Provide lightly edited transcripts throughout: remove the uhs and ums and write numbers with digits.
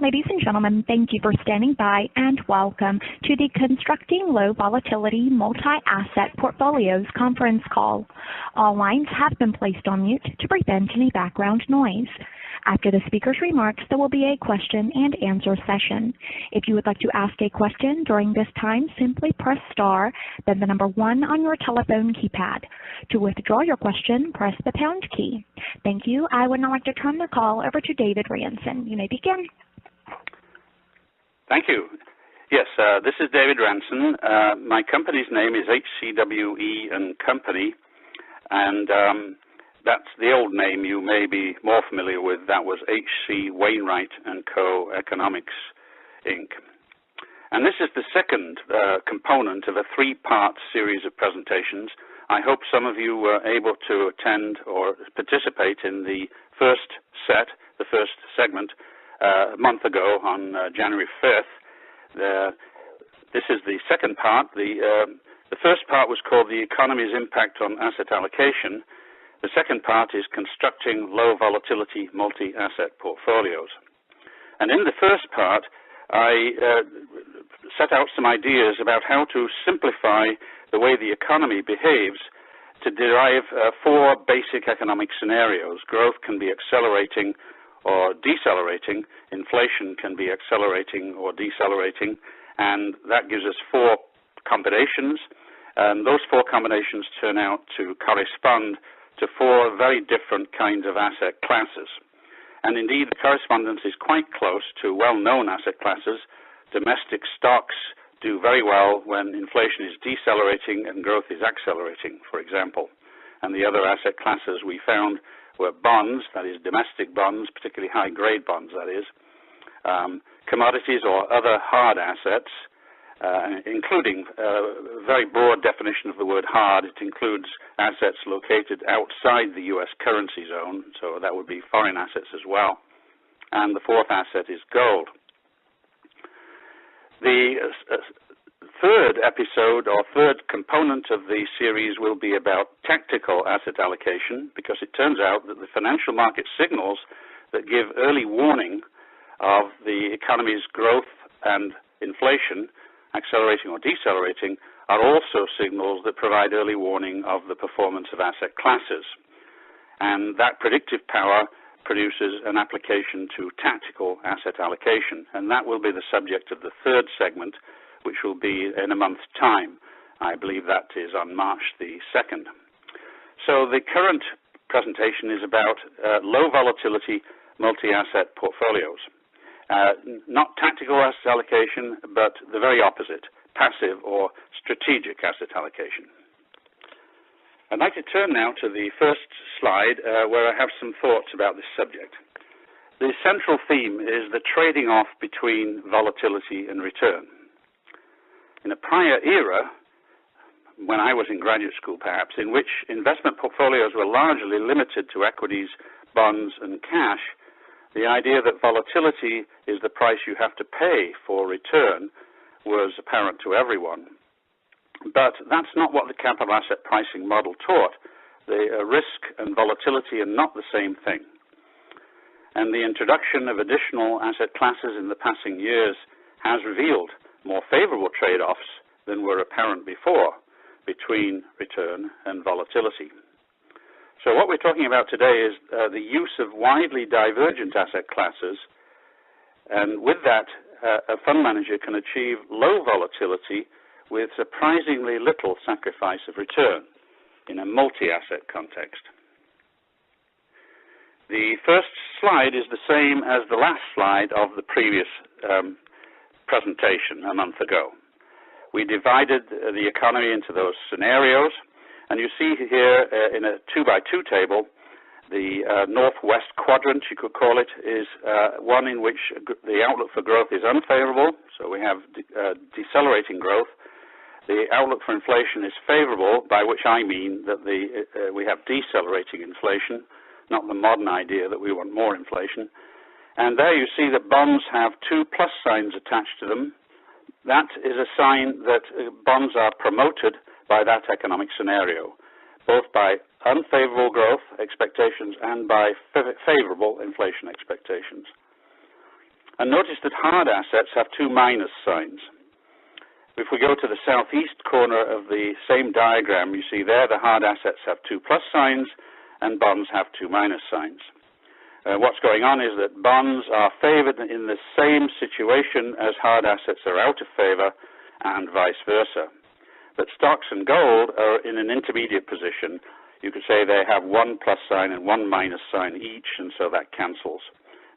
Ladies and gentlemen, thank you for standing by and welcome to the Constructing Low Volatility Multi-Asset Portfolios conference call. All lines have been placed on mute to prevent any background noise. After the speaker's remarks, there will be a question and answer session. If you would like to ask a question during this time, simply press star, then the number 1 on your telephone keypad. To withdraw your question, press the pound key. Thank you. I would now like to turn the call over to David Ranson. You may begin. Thank you. Yes, this is David Ranson. My company's name is HCWE Company, and that's the old name you may be more familiar with. That was H.C. Wainwright Co. Economics, Inc. And this is the second component of a 3-part series of presentations. I hope some of you were able to attend or participate in the first set, the first segment, a month ago on January 5th. This is the second part. The first part was called The Economy's Impact on Asset Allocation. The second part is Constructing Low Volatility Multi-Asset Portfolios. And in the first part, I set out some ideas about how to simplify the way the economy behaves to derive 4 basic economic scenarios. Growth can be accelerating or decelerating, inflation can be accelerating or decelerating, and that gives us 4 combinations, and those 4 combinations turn out to correspond to 4 very different kinds of asset classes. And indeed, the correspondence is quite close to well-known asset classes. Domestic stocks do very well when inflation is decelerating and growth is accelerating, for example. And the other asset classes we found were bonds, that is domestic bonds, particularly high-grade bonds, that is, commodities or other hard assets, including a very broad definition of the word hard. It includes assets located outside the U.S. currency zone, so that would be foreign assets as well. And the 4th asset is gold. The third episode or third component of the series will be about tactical asset allocation, because it turns out that the financial market signals that give early warning of the economy's growth and inflation, accelerating or decelerating, are also signals that provide early warning of the performance of asset classes. And that predictive power produces an application to tactical asset allocation, and that will be the subject of the third segment, which will be in a month's time. I believe that is on March the 2nd. So the current presentation is about low volatility multi-asset portfolios. Not tactical asset allocation, but the very opposite, passive or strategic asset allocation. I'd like to turn now to the first slide where I have some thoughts about this subject. The central theme is the trading off between volatility and return. In a prior era, when I was in graduate school perhaps, in which investment portfolios were largely limited to equities, bonds, and cash, the idea that volatility is the price you have to pay for return was apparent to everyone. But that's not what the capital asset pricing model taught. The risk and volatility are not the same thing. And the introduction of additional asset classes in the passing years has revealed more favorable trade-offs than were apparent before between return and volatility. So what we're talking about today is the use of widely divergent asset classes, and with that, a fund manager can achieve low volatility with surprisingly little sacrifice of return in a multi-asset context. The first slide is the same as the last slide of the previous presentation a month ago. We divided the economy into those scenarios, and you see here in a 2-by-2 table, the northwest quadrant, you could call it, is one in which the outlook for growth is unfavorable, so we have decelerating growth. The outlook for inflation is favorable, by which I mean that we have decelerating inflation, not the modern idea that we want more inflation. And there you see that bonds have 2 plus signs attached to them. That is a sign that bonds are promoted by that economic scenario, both by unfavorable growth expectations and by favorable inflation expectations. And notice that hard assets have two minus signs. If we go to the southeast corner of the same diagram, you see there the hard assets have two plus signs and bonds have two minus signs. What's going on is that bonds are favored in the same situation as hard assets are out of favor, and vice versa. But stocks and gold are in an intermediate position. You could say they have one plus sign and one minus sign each, and so that cancels.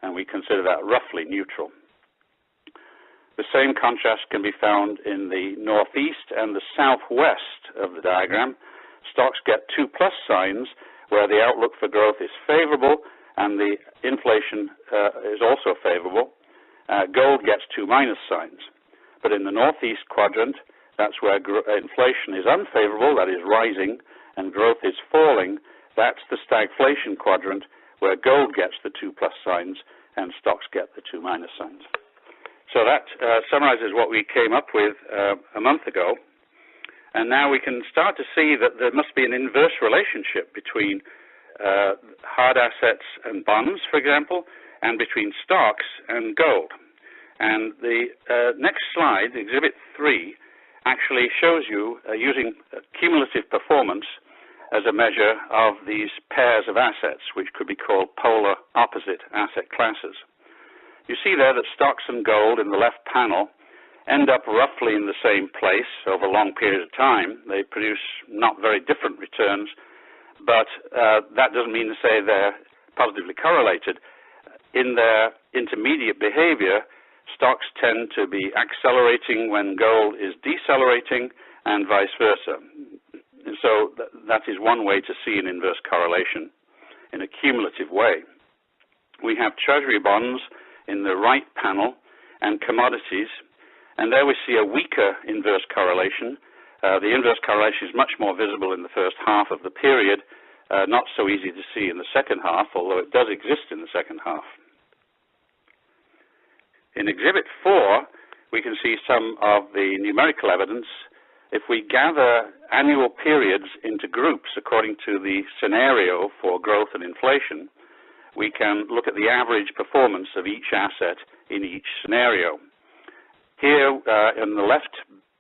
And we consider that roughly neutral. The same contrast can be found in the northeast and the southwest of the diagram. Stocks get two plus signs where the outlook for growth is favorable and the inflation is also favorable. Gold gets two minus signs. But in the northeast quadrant, that's where inflation is unfavorable, that is rising, and growth is falling. That's the stagflation quadrant, where gold gets the two plus signs and stocks get the two minus signs. So that summarizes what we came up with a month ago. And now we can start to see that there must be an inverse relationship between hard assets and bonds, for example, and between stocks and gold. And the next slide, Exhibit 3, actually shows you using cumulative performance as a measure of these pairs of assets, which could be called polar opposite asset classes. You see there that stocks and gold in the left panel end up roughly in the same place over long periods of time. They produce not very different returns, but that doesn't mean to say they're positively correlated. In their intermediate behavior, stocks tend to be accelerating when gold is decelerating and vice versa. And so that is one way to see an inverse correlation in a cumulative way. We have Treasury bonds in the right panel and commodities, and there we see a weaker inverse correlation. The inverse correlation is much more visible in the first half of the period, not so easy to see in the second half, although it does exist in the second half. In Exhibit 4, we can see some of the numerical evidence. If we gather annual periods into groups according to the scenario for growth and inflation, we can look at the average performance of each asset in each scenario. Here, in the left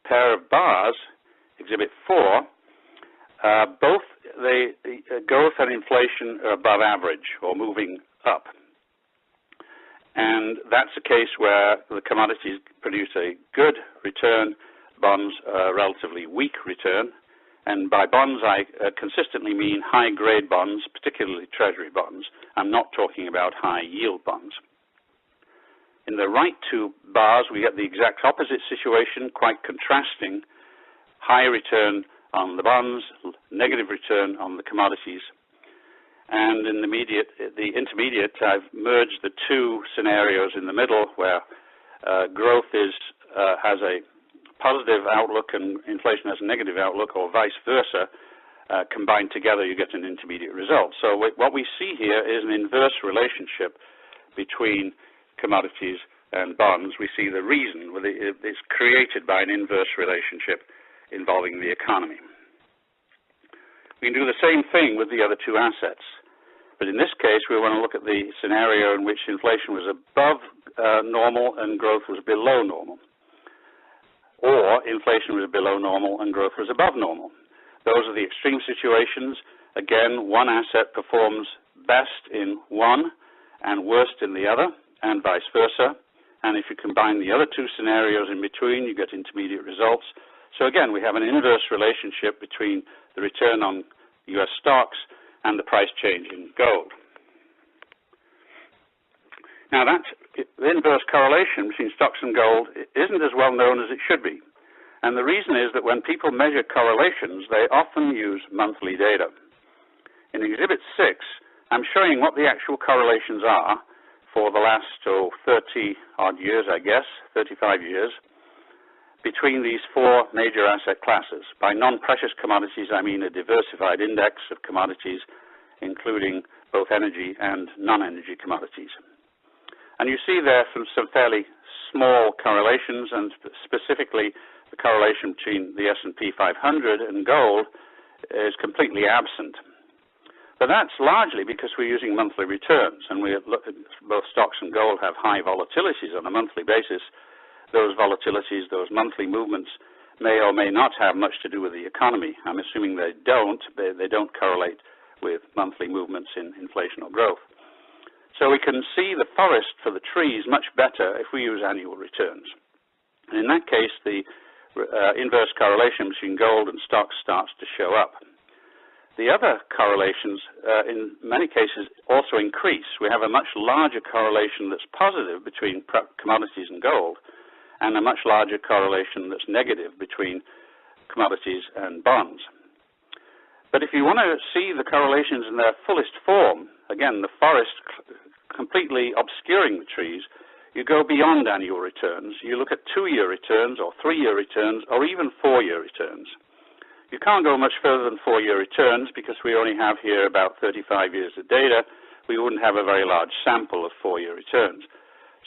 pair of bars, Exhibit 4, both the growth and inflation are above average or moving up. And that's a case where the commodities produce a good return, bonds a relatively weak return. And by bonds, I consistently mean high-grade bonds, particularly Treasury bonds. I'm not talking about high-yield bonds. In the right two bars, we get the exact opposite situation, quite contrasting. High return on the bonds, negative return on the commodities. And in the intermediate, I've merged the two scenarios in the middle where growth has a positive outlook and inflation has a negative outlook, or vice versa. Combined together, you get an intermediate result. So what we see here is an inverse relationship between commodities and bonds. We see the reason. It's created by an inverse relationship involving the economy. We can do the same thing with the other two assets. But in this case, we want to look at the scenario in which inflation was above normal and growth was below normal. Or inflation was below normal and growth was above normal. Those are the extreme situations. Again, one asset performs best in one and worst in the other, and vice versa. And if you combine the other two scenarios in between, you get intermediate results. So again, we have an inverse relationship between the return on U.S. stocks and the price change in gold. Now the inverse correlation between stocks and gold isn't as well known as it should be. And the reason is that when people measure correlations, they often use monthly data. In Exhibit 6, I'm showing what the actual correlations are for the last 30-odd years, I guess, 35 years, between these four major asset classes. By non-precious commodities, I mean a diversified index of commodities, including both energy and non-energy commodities. And you see there some fairly small correlations, and specifically the correlation between the S&P 500 and gold is completely absent. But that's largely because we're using monthly returns, and we look at both stocks and gold have high volatilities on a monthly basis. Those volatilities, those monthly movements, may or may not have much to do with the economy. I'm assuming they don't. They don't correlate with monthly movements in inflation or growth. So we can see the forest for the trees much better if we use annual returns. And in that case, the inverse correlation between gold and stocks starts to show up. The other correlations, in many cases, also increase. We have a much larger correlation that's positive between commodities and gold, and a much larger correlation that's negative between commodities and bonds. But if you want to see the correlations in their fullest form, again, the forest completely obscuring the trees, you go beyond annual returns. You look at 2-year returns or 3-year returns or even 4-year returns. You can't go much further than 4-year returns because we only have here about 35 years of data. We wouldn't have a very large sample of 4-year returns.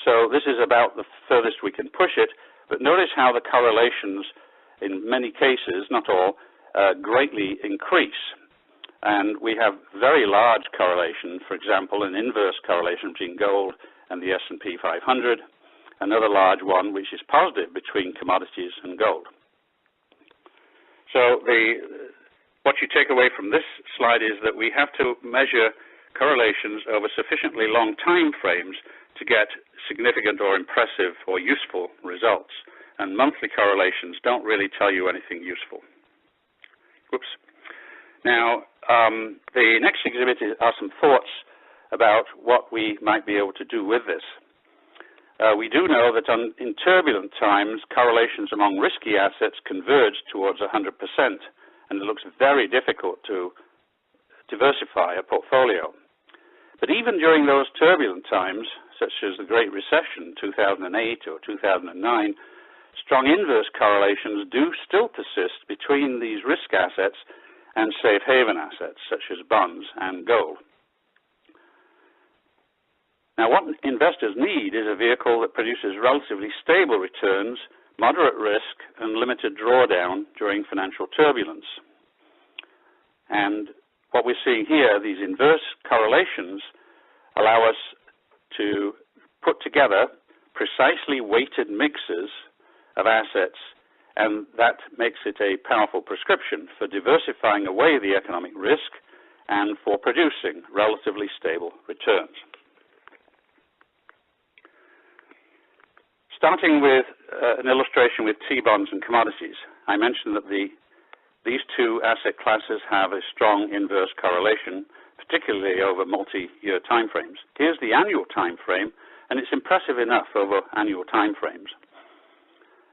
So this is about the furthest we can push it, but notice how the correlations in many cases, not all, greatly increase. And we have very large correlation, for example, an inverse correlation between gold and the S&P 500, another large one which is positive between commodities and gold. So what you take away from this slide is that we have to measure correlations over sufficiently long time frames to get significant or impressive or useful results. And monthly correlations don't really tell you anything useful. Whoops. Now, the next exhibit are some thoughts about what we might be able to do with this. We do know that in turbulent times, correlations among risky assets converge towards 100%, and it looks very difficult to diversify a portfolio. But even during those turbulent times, such as the Great Recession, 2008 or 2009, strong inverse correlations do still persist between these risk assets and safe haven assets, such as bonds and gold. Now, what investors need is a vehicle that produces relatively stable returns, moderate risk, and limited drawdown during financial turbulence. And what we're seeing here, these inverse correlations, allow us to put together precisely weighted mixes of assets, and that makes it a powerful prescription for diversifying away the economic risk and for producing relatively stable returns. Starting with an illustration with T-bonds and commodities, I mentioned that these two asset classes have a strong inverse correlation, particularly over multi-year time frames. Here's the annual time frame, and it's impressive enough over annual time frames.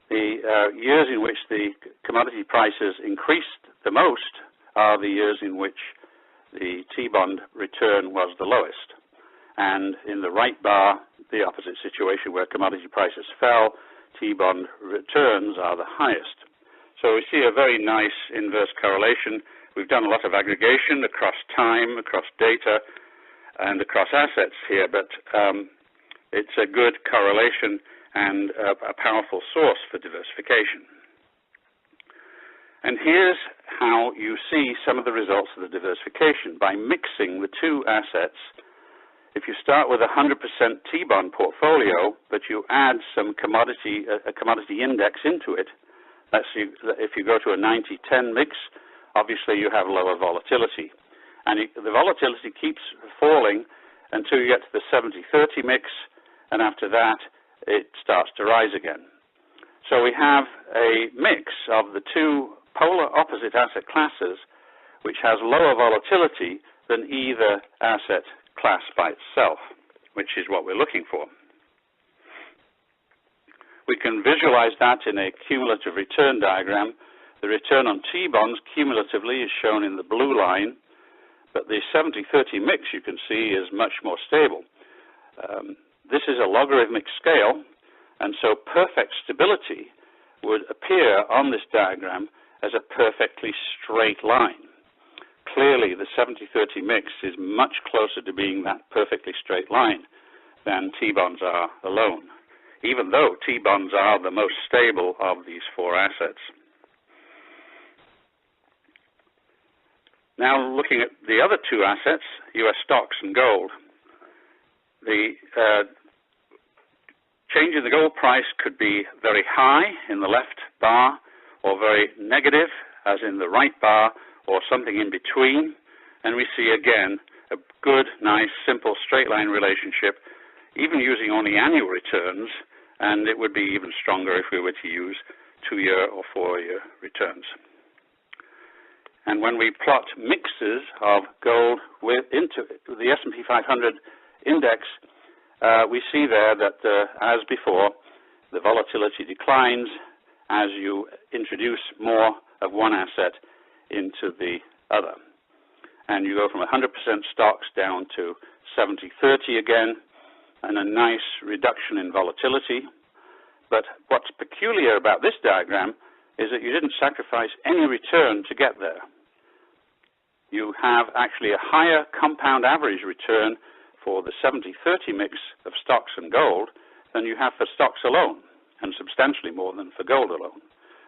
The years in which the commodity prices increased the most are the years in which the T-bond return was the lowest. And in the right bar, the opposite situation where commodity prices fell, T-bond returns are the highest. So we see a very nice inverse correlation. We've done a lot of aggregation across time, across data, and across assets here, but it's a good correlation and a powerful source for diversification. And here's how you see some of the results of the diversification. By mixing the two assets, if you start with a 100% T-bond portfolio, but you add some a commodity index into it, if you go to a 90-10 mix, obviously you have lower volatility. And the volatility keeps falling until you get to the 70-30 mix, and after that, it starts to rise again. So we have a mix of the two polar opposite asset classes, which has lower volatility than either asset class by itself, which is what we're looking for. We can visualize that in a cumulative return diagram. The return on T-bonds cumulatively is shown in the blue line, but the 70-30 mix you can see is much more stable. This is a logarithmic scale, and so perfect stability would appear on this diagram as a perfectly straight line. Clearly, the 70-30 mix is much closer to being that perfectly straight line than T-bonds are alone, even though T-bonds are the most stable of these four assets. Now looking at the other two assets, U.S. stocks and gold. The change in the gold price could be very high in the left bar, or very negative, as in the right bar, or something in between. And we see again a good, nice, simple straight line relationship, even using only annual returns, and it would be even stronger if we were to use 2-year or 4-year returns. And when we plot mixes of gold into the S&P 500 index, we see there that, as before, the volatility declines as you introduce more of one asset into the other. And you go from 100% stocks down to 70-30 again, and a nice reduction in volatility. But what's peculiar about this diagram is that you didn't sacrifice any return to get there. You have actually a higher compound average return for the 70-30 mix of stocks and gold than you have for stocks alone, and substantially more than for gold alone.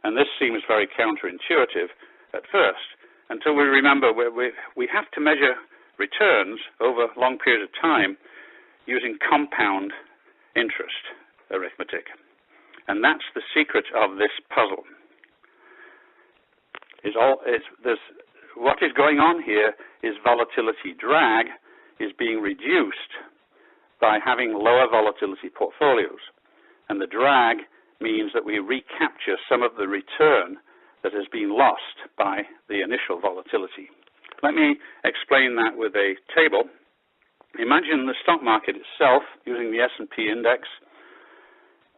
And this seems very counterintuitive at first, until we remember we have to measure returns over long periods of time using compound interest arithmetic. And that's the secret of this puzzle. What is going on here is volatility drag is being reduced by having lower volatility portfolios. And the drag means that we recapture some of the return that has been lost by the initial volatility. Let me explain that with a table. Imagine the stock market itself using the S&P index.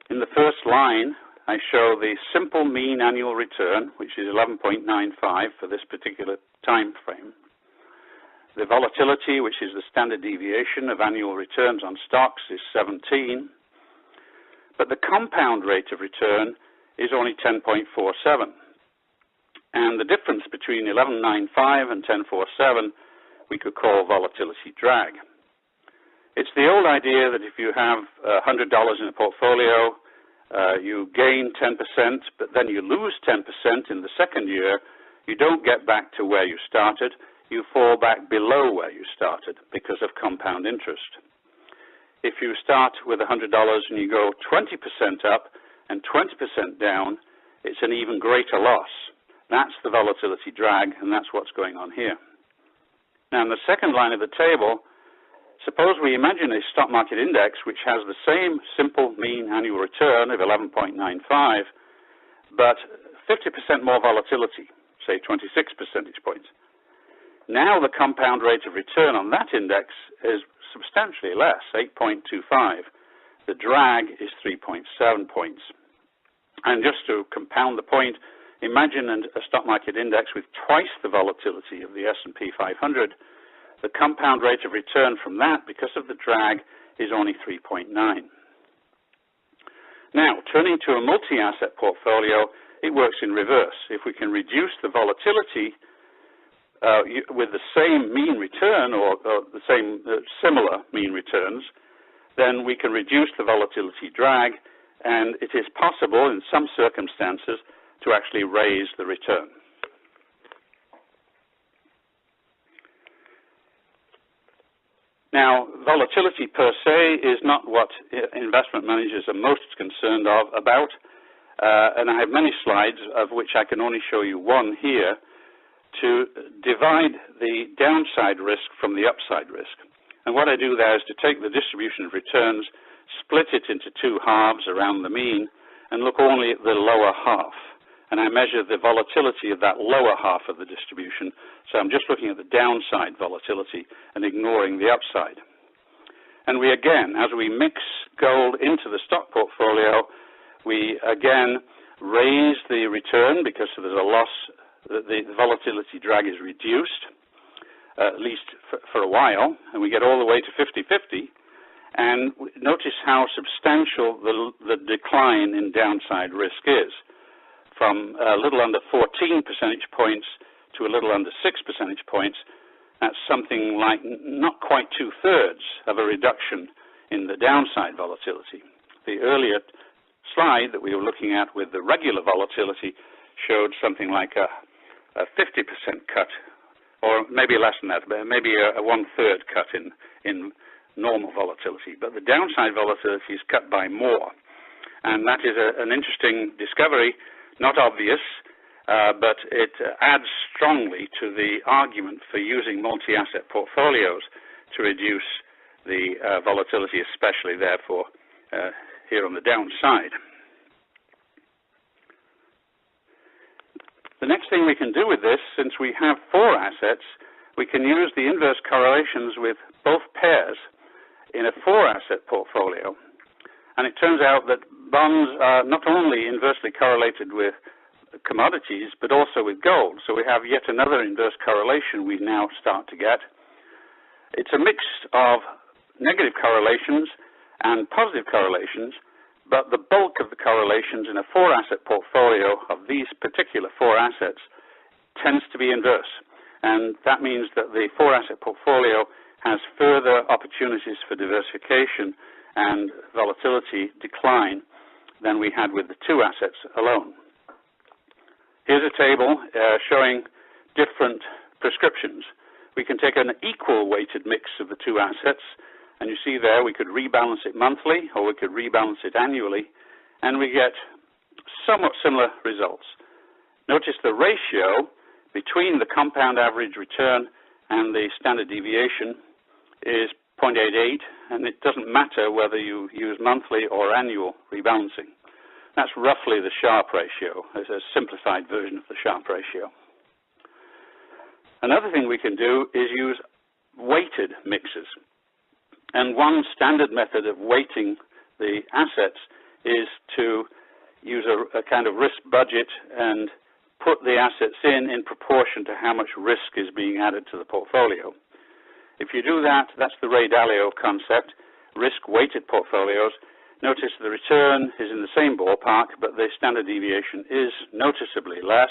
In the first line, I show the simple mean annual return, which is 11.95 for this particular time frame. The volatility, which is the standard deviation of annual returns on stocks, is 17. But the compound rate of return is only 10.47. And the difference between 11.95 and 10.47 we could call volatility drag. It's the old idea that if you have $100 in a portfolio, you gain 10%, but then you lose 10% in the second year. You don't get back to where you started. You fall back below where you started because of compound interest. If you start with $100 and you go 20% up and 20% down, it's an even greater loss. That's the volatility drag, and that's what's going on here. Now, in the second line of the table, suppose we imagine a stock market index which has the same simple mean annual return of 11.95, but 50% more volatility, say 26 percentage points. Now the compound rate of return on that index is substantially less, 8.25. The drag is 3.7 points. And just to compound the point, imagine a stock market index with twice the volatility of the S&P 500. The compound rate of return from that, because of the drag, is only 3.9. Now, turning to a multi-asset portfolio, it works in reverse. If we can reduce the volatility with the same mean return or the same similar mean returns, then we can reduce the volatility drag, and it is possible in some circumstances to actually raise the return. Now, volatility per se is not what investment managers are most concerned about, and I have many slides of which I can only show you one here to divide the downside risk from the upside risk. And what I do there is to take the distribution of returns, split it into two halves around the mean, and look only at the lower half. And I measure the volatility of that lower half of the distribution. So I'm just looking at the downside volatility and ignoring the upside. And we again, as we mix gold into the stock portfolio, we again raise the return because there's a loss, the volatility drag is reduced, at least for a while, and we get all the way to 50-50. And notice how substantial the decline in downside risk is, from a little under 14 percentage points to a little under 6 percentage points. That's something like not quite 2/3 of a reduction in the downside volatility. The earlier slide that we were looking at with the regular volatility showed something like a 50% cut or maybe less than that, but maybe a 1/3 cut in normal volatility. But the downside volatility is cut by more. And that is an interesting discovery, not obvious, but it adds strongly to the argument for using multi-asset portfolios to reduce the volatility, especially therefore here on the downside. The next thing we can do with this, since we have 4 assets, we can use the inverse correlations with both pairs in a 4-asset portfolio. And it turns out that bonds are not only inversely correlated with commodities, but also with gold. So we have yet another inverse correlation we now start to get. It's a mix of negative correlations and positive correlations, but the bulk of the correlations in a 4-asset portfolio of these particular 4 assets tends to be inverse. And that means that the 4-asset portfolio has further opportunities for diversification and volatility decline than we had with the 2 assets alone. Here's a table showing different prescriptions. We can take an equal weighted mix of the 2 assets, and you see there we could rebalance it monthly or we could rebalance it annually, and we get somewhat similar results. Notice the ratio between the compound average return and the standard deviation is 0.88, and it doesn't matter whether you use monthly or annual rebalancing. That's roughly the Sharpe ratio, as a simplified version of the Sharpe ratio. Another thing we can do is use weighted mixes. And one standard method of weighting the assets is to use a kind of risk budget and put the assets in proportion to how much risk is being added to the portfolio. If you do that, that's the Ray Dalio concept, risk-weighted portfolios. Notice the return is in the same ballpark, but the standard deviation is noticeably less.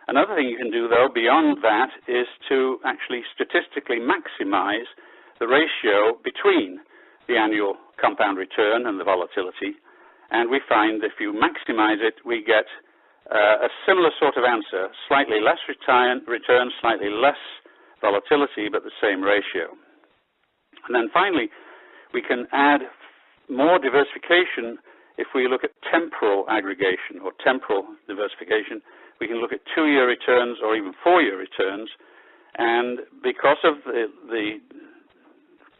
Another thing you can do, though, beyond that, is to actually statistically maximize the ratio between the annual compound return and the volatility. And we find if you maximize it, we get a similar sort of answer, slightly less return, slightly less volatility, but the same ratio. And then finally, we can add more diversification if we look at temporal aggregation or temporal diversification. We can look at 2-year returns or even 4-year returns, and because of the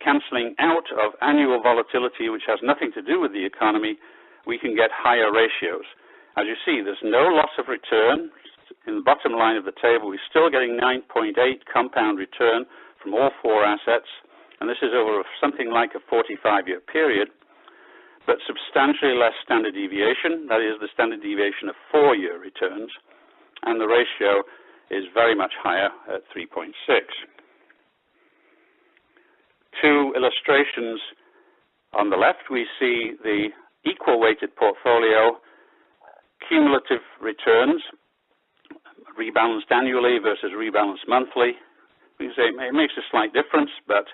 cancelling out of annual volatility, which has nothing to do with the economy, we can get higher ratios. As you see, there's no loss of return. In the bottom line of the table, we're still getting 9.8 compound return from all 4 assets, and this is over something like a 45-year period, but substantially less standard deviation, that is the standard deviation of 4-year returns, and the ratio is very much higher at 3.6. 2 illustrations on the left, we see the equal weighted portfolio, cumulative returns, rebalanced annually versus rebalanced monthly. We can say it makes a slight difference, but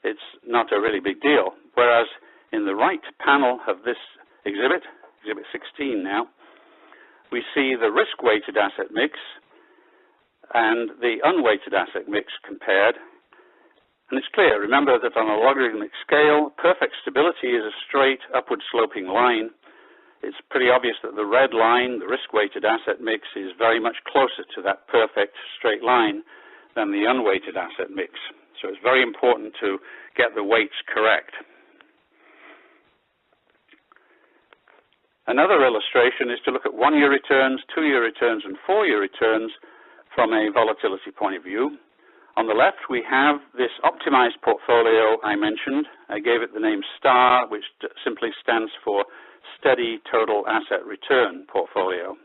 it's not a really big deal. Whereas in the right panel of this exhibit, exhibit 16 now, we see the risk-weighted asset mix and the unweighted asset mix compared. And it's clear, remember that on a logarithmic scale, perfect stability is a straight upward sloping line. It's pretty obvious that the red line, the risk-weighted asset mix, is very much closer to that perfect straight line than the unweighted asset mix. So it's very important to get the weights correct. Another illustration is to look at 1-year returns, 2-year returns, and 4-year returns from a volatility point of view. On the left, we have this optimized portfolio I mentioned. I gave it the name STAR, which simply stands for Steady Total Asset Return Portfolio.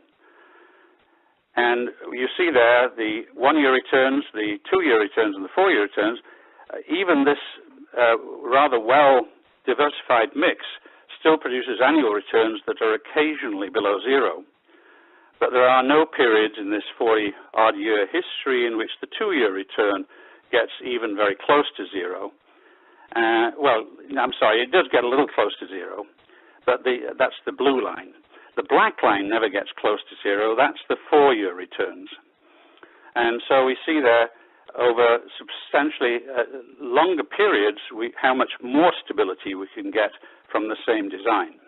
And you see there the 1-year returns, the 2-year returns, and the 4-year returns. Even this rather well-diversified mix still produces annual returns that are occasionally below 0. But there are no periods in this 40-odd year history in which the 2-year return gets even very close to 0. Well, I'm sorry, it does get a little close to 0, but that's the blue line. The black line never gets close to 0. That's the 4-year returns. And so we see there over substantially longer periods how much more stability we can get from the same design.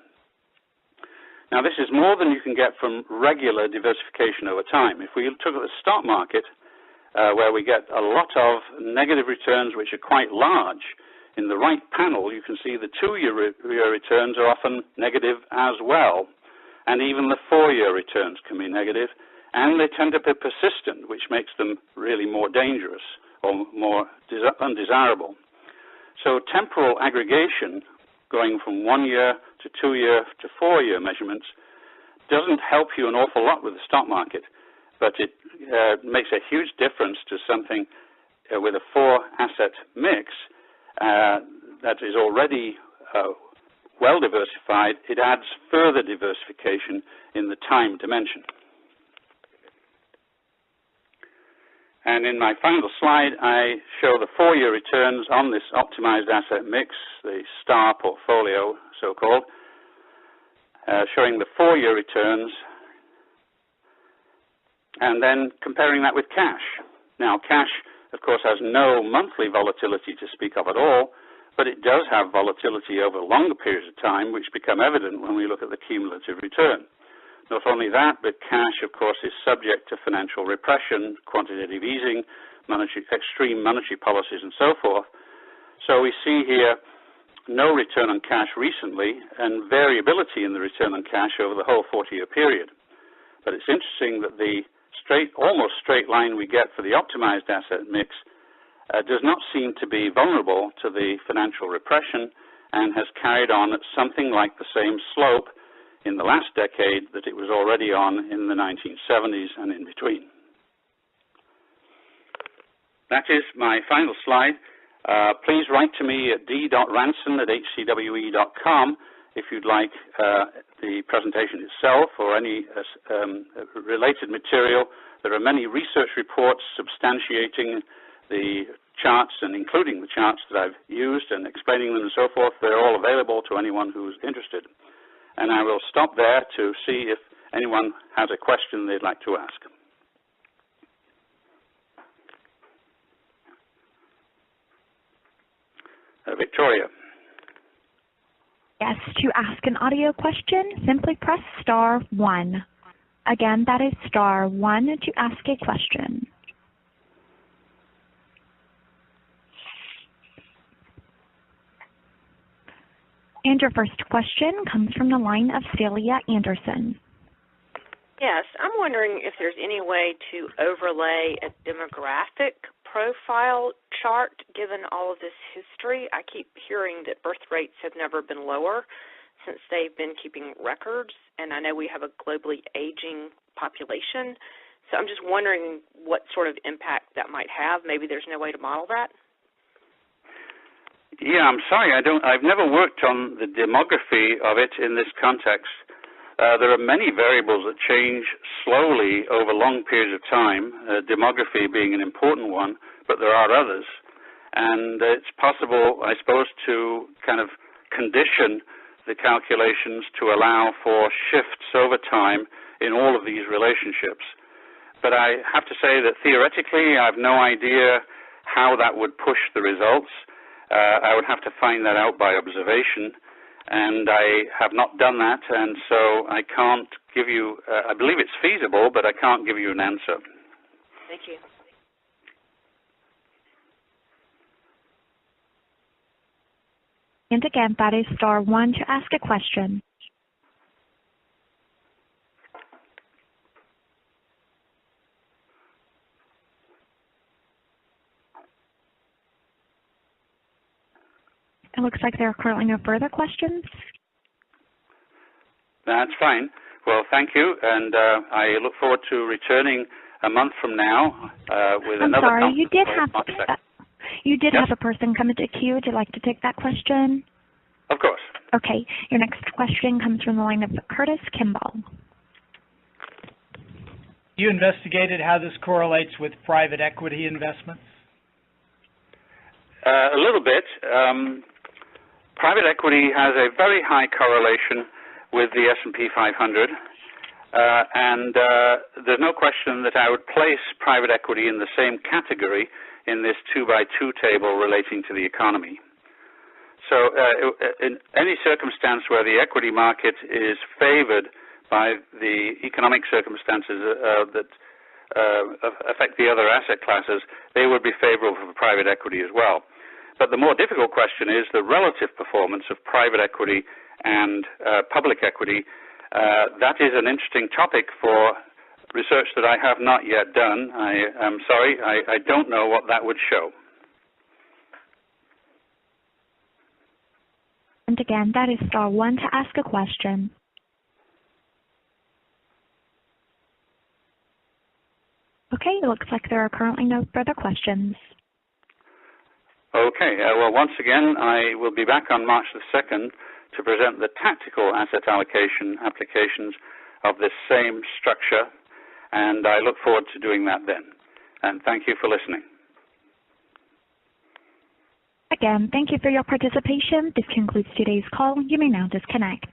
Now, this is more than you can get from regular diversification over time. If we look at the stock market, where we get a lot of negative returns which are quite large, in the right panel you can see the 2-year returns are often negative as well, and even the 4-year returns can be negative, and they tend to be persistent, which makes them really more dangerous or more undesirable. So temporal aggregation, going from 1-year to 2-year to 4-year measurements, doesn't help you an awful lot with the stock market, but it makes a huge difference to something with a 4-asset mix that is already well diversified. It adds further diversification in the time dimension. And in my final slide, I show the 4-year returns on this optimized asset mix, the star portfolio, so-called, showing the 4-year returns, and then comparing that with cash. Now, cash, of course, has no monthly volatility to speak of at all, but it does have volatility over longer periods of time, which become evident when we look at the cumulative return. Not only that, but cash, of course, is subject to financial repression, quantitative easing, extreme monetary policies, and so forth. So we see here no return on cash recently and variability in the return on cash over the whole 40-year period. But it's interesting that the almost straight line we get for the optimized asset mix does not seem to be vulnerable to the financial repression and has carried on at something like the same slope in the last decade that it was already on in the 1970s and in between. That is my final slide. Please write to me at d.ranson@hcwe.com if you'd like the presentation itself or any related material. There are many research reports substantiating the charts and including the charts that I've used and explaining them and so forth. They're all available to anyone who's interested. And I will stop there to see if anyone has a question they'd like to ask. Victoria. Yes, to ask an audio question, simply press *1. Again, that is *1 to ask a question. And your first question comes from the line of Celia Anderson. Yes, I'm wondering if there's any way to overlay a demographic profile chart given all of this history. I keep hearing that birth rates have never been lower since they've been keeping records, and I know we have a globally aging population. So I'm just wondering what sort of impact that might have. Maybe there's no way to model that. Yeah, I'm sorry, I've never worked on the demography of it in this context. There are many variables that change slowly over long periods of time, demography being an important one, but there are others. And it's possible, I suppose, to kind of condition the calculations to allow for shifts over time in all of these relationships. But I have to say that theoretically, I have no idea how that would push the results. I would have to find that out by observation, and I have not done that, and so I can't give you, I believe it's feasible, but I can't give you an answer. Thank you. And again, that is *1 to ask a question. It looks like there are currently no further questions. That's fine. Well, thank you, and I look forward to returning a month from now with another. I'm sorry, you did Yes? have a person come into queue. Would you like to take that question? Of course. Okay. Your next question comes from the line of Curtis Kimball. You investigated how this correlates with private equity investments? A little bit. Private equity has a very high correlation with the S&P 500. There's no question that I would place private equity in the same category in this 2x2 table relating to the economy. So in any circumstance where the equity market is favored by the economic circumstances that affect the other asset classes, they would be favorable for private equity as well. But the more difficult question is the relative performance of private equity and public equity. That is an interesting topic for research that I have not yet done. I am sorry, I don't know what that would show. And again, that is star 1 to ask a question. Okay, it looks like there are currently no further questions. Okay, well, once again, I will be back on March the 2nd to present the tactical asset allocation applications of this same structure, and I look forward to doing that then. And thank you for listening. Again, thank you for your participation. This concludes today's call. You may now disconnect.